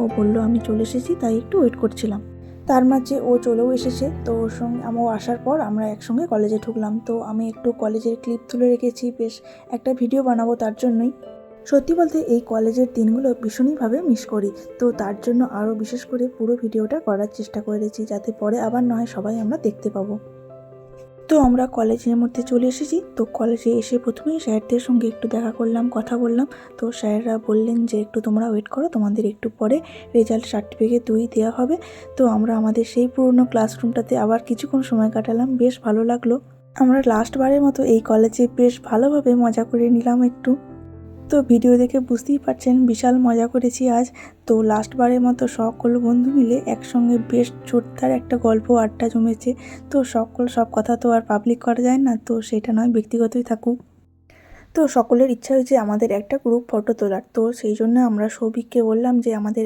ও বলল আমি চলে এসেছি, তাই একটু ওয়েট করছিলাম। তার মাঝে ও চলেও এসেছে। তো ওর সঙ্গে ও আসার পর আমরা একসঙ্গে কলেজে ঢুকলাম। তো আমি একটু কলেজের ক্লিপ তুলে রেখেছি, বেশ একটা ভিডিও বানাবো তার জন্যই। সত্যি বলতে এই কলেজের দিনগুলো ভীষণইভাবে মিস করি। তো তার জন্য আরও বিশেষ করে পুরো ভিডিওটা করার চেষ্টা করেছি, যাতে পরে আবার নয় সবাই আমরা দেখতে পাবো। তো আমরা কলেজের মধ্যে চলে এসেছি। তো কলেজে এসে প্রথমেই স্যারদের সঙ্গে একটু দেখা করলাম, কথা বললাম। তো স্যাররা বললেন যে একটু তোমরা ওয়েট করো, তোমাদের একটু পরে রেজাল্ট সার্টিফিকেট দেওয়া হবে। তো আমরা আমাদের সেই পুরনো ক্লাসরুমটাতে আবার কিছুক্ষণ সময় কাটালাম, বেশ ভালো লাগলো। আমরা লাস্টবারের মতো এই কলেজে বেশ ভালোভাবে মজা করে নিলাম একটু। তো ভিডিও দেখে বুঝতেই পারছেন বিশাল মজা করেছি আজ। তো লাস্টবারের মতো সকল বন্ধু মিলে একসঙ্গে বেশ জোরদার একটা গল্প আড্ডা জমেছে। তো সব কথা তো আর পাবলিক করা যায় না, তো সেটা নয় ব্যক্তিগতই থাকুক। তো সকলের ইচ্ছা হয়েছে আমাদের একটা গ্রুপ ফটো তোলার। তো সেই জন্য আমরা সৌভিককে বললাম যে আমাদের